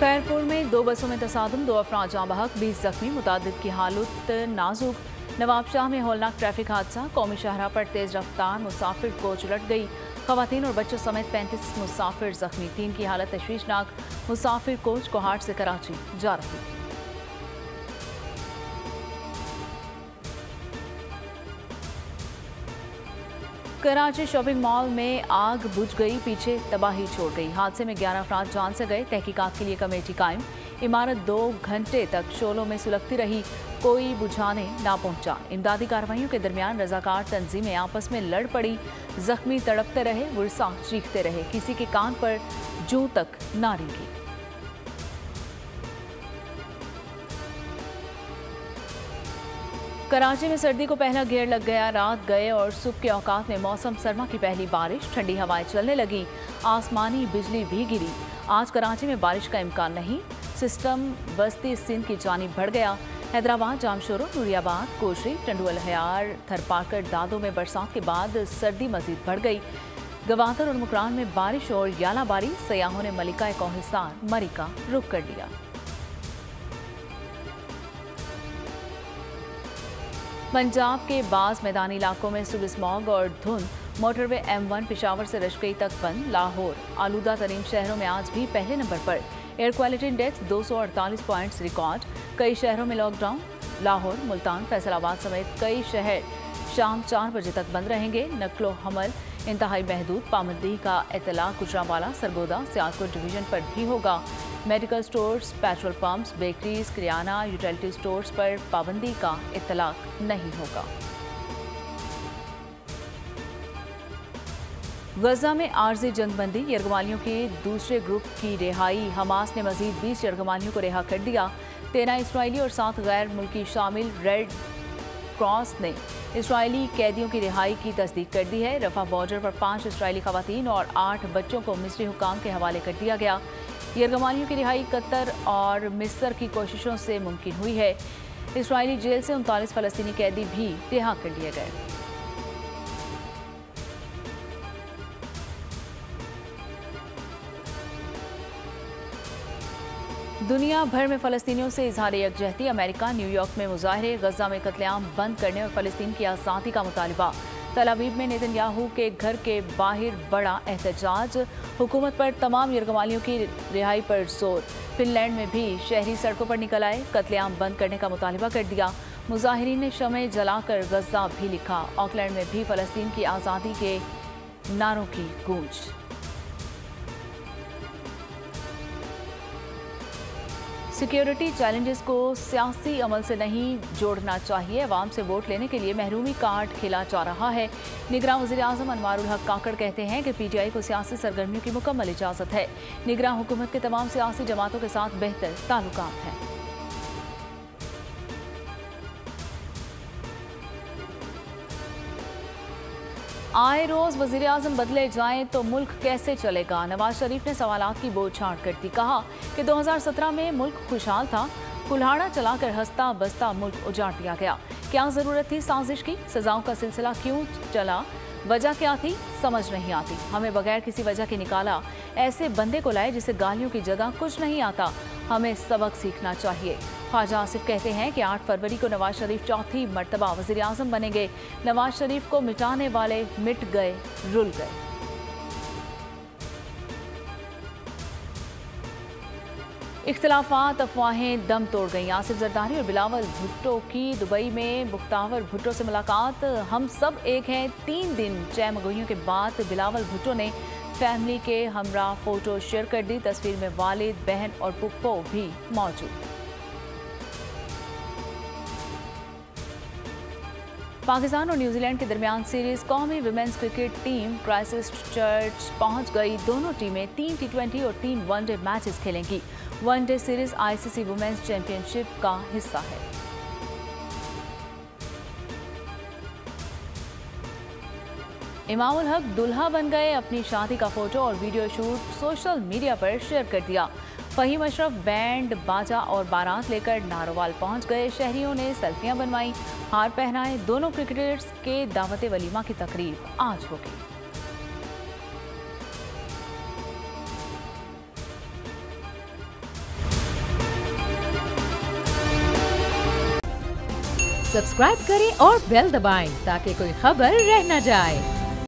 खैरपुर में 2 बसों में तसादुम, 2 अफराद जाँ बहक, 20 जख्मी, मुतादिद की हालत नाजुक। नवाबशाह में हौलनाक ट्रैफिक हादसा, कौमी शाहराह पर तेज रफ्तार मुसाफिर कोच उलट गई। खवातीन और बच्चों समेत 35 मुसाफिर जख्मी, 3 की हालत तशवीशनाक। मुसाफिर कोच कोहाट से कराची जा रही थी। कराची शॉपिंग मॉल में आग बुझ गई, पीछे तबाही छोड़ गई। हादसे में 11 अफराद जान से गए। तहकीकात के लिए कमेटी कायम। इमारत 2 घंटे तक शोलों में सुलगती रही, कोई बुझाने ना पहुंचा। इमदादी कार्रवाइयों के दरमियान रजाकार तंजीमें आपस में लड़ पड़ी। जख्मी तड़पते रहे, वर्षा चीखते रहे, किसी के कान पर जूं तक ना रेंगी। कराची में सर्दी को पहला घेर लग गया। रात गए और सुबह के औकात में मौसम सरमा की पहली बारिश, ठंडी हवाएं चलने लगी, आसमानी बिजली भी गिरी। आज कराची में बारिश का इम्कान नहीं। सिस्टम बस्ती सिंध की जानिब बढ़ गया। हैदराबाद, जामशोरो, नूरियाबाद, कोशरी, टंडुअल हयार, थरपाकर, दादो में बरसात के बाद सर्दी मजीद बढ़ गई। गवादर और मुकरान में बारिश और यालाबारी, सयाहों ने मलिका कोहिस्तान मरी का रुख कर लिया। पंजाब के बाज़ मैदानी इलाकों में सुबह स्मॉग और धुंध। मोटरवे M1 पेशावर से रशकई तक बंद। लाहौर आलूदा तरीन शहरों में आज भी पहले नंबर पर। Air quality index 248 points record. कई शहरों में लॉकडाउन। लाहौर, मुल्तान, फैसलाबाद समेत कई शहर शाम 4 बजे तक बंद रहेंगे। नकलो हमल इंतहाई महदूद। पाबंदी का इतलाक गुजरांवाला, सरगोदा, सियालकोट डिवीजन पर भी होगा। Medical stores, petrol pumps, bakeries, किराना, यूटिलिटी स्टोर्स पर पाबंदी का इतलाक नहीं होगा। गजा में आर्जी जंगबंदी, यरगमालियों के दूसरे ग्रुप की रिहाई। हमास ने मजीद 20 यरगमालियों को रिहा कर दिया। 13 इसराइली और 7 गैर मुल्की शामिल। रेड क्रॉस ने इसराइली कैदियों की रिहाई की तस्दीक कर दी है। रफा बॉर्डर पर 5 इसराइली खवातीन और 8 बच्चों को मिस्री हुकाम के हवाले कर दिया गया। यरगमालियों की रिहाई कतर और मिस्र की कोशिशों से मुमकिन हुई है। इसराइली जेल से 39 फलस्तीनी कैदी भी रिहा कर लिए गए। दुनिया भर में फलस्तीनियों से इजहार यकजहती। अमेरिका, न्यूयॉर्क में मुजाहरे। गजा में कत्लेआम बंद करने और फलस्तीन की आज़ादी का मुतालबा। तल अवीव में नेतन्याहू के घर के बाहर बड़ा एहतजाज। हुकूमत पर तमाम यरगमालियों की रिहाई पर जोर। फिनलैंड में भी शहरी सड़कों पर निकल आए, कत्लेआम बंद करने का मुतालबा कर दिया। मुजाहिरीन ने शमे जलाकर गजा भी लिखा। ऑकलैंड में भी फलस्तीन की आज़ादी के नारों की गूंज। सिक्योरिटी चैलेंजेस को सियासी अमल से नहीं जोड़ना चाहिए। अवाम से वोट लेने के लिए महरूमी कार्ड खेला जा रहा है। निगरान वज़ीर आज़म अनवारुल हक काकड़ कहते हैं कि PTI को सियासी सरगर्मियों की मुकम्मल इजाज़त है। निगरान हुकूमत के तमाम सियासी जमातों के साथ बेहतर ताल्लुकात हैं। आए रोज वज़ीर आज़म बदले जाएं तो मुल्क कैसे चलेगा। नवाज शरीफ ने सवालात की बौछार कर दी। कहा कि 2017 में मुल्क खुशहाल था, कुल्हाड़ा चलाकर हंसता बसता मुल्क उजाड़ दिया गया। क्या जरूरत थी साजिश की? सजाओं का सिलसिला क्यों चला? वजह क्या थी? समझ नहीं आती। हमें बगैर किसी वजह के निकाला। ऐसे बंदे को लाए जिसे गालियों की जगह कुछ नहीं आता। हमें सबक सीखना चाहिए। ख्वाजा आसिफ कहते हैं कि 8 फरवरी को नवाज शरीफ चौथी मर्तबा वज़ीर आज़म बनेंगे। नवाज शरीफ को मिटाने वाले मिट गए, रुल गए। इख्तिलाफात, अफवाहें दम तोड़ गईं। आसिफ जरदारी और बिलावल भुट्टो की दुबई में मुख्तावर भुट्टो से मुलाकात। हम सब एक हैं। 3 दिन चैमगोइयों के बाद बिलावल भुट्टो ने फैमिली के हमरा फोटो शेयर कर दी। तस्वीर में वालिद, बहन और पुप्पो भी मौजूद। पाकिस्तान और न्यूजीलैंड के दरमियान सीरीज। कौमी विमेंस क्रिकेट टीम क्राइस्टचर्च पहुंच गई। दोनों टीमें 3 T20 और 3 वनडे मैचेस खेलेंगी। One day series ICC women's championship का हिस्सा है। इमामुल हक दुल्हा बन गए। अपनी शादी का फोटो और वीडियो शूट सोशल मीडिया पर शेयर कर दिया। फहीम अशरफ बैंड बाजा और बारात लेकर नारोवाल पहुंच गए। शहरियों ने सेल्फियां बनवाई, हार पहनाए। दोनों क्रिकेटर्स के दावत वलीमा की तकरीब आज होगी। सब्सक्राइब करें और बेल दबाएं ताकि कोई खबर रह न जाए।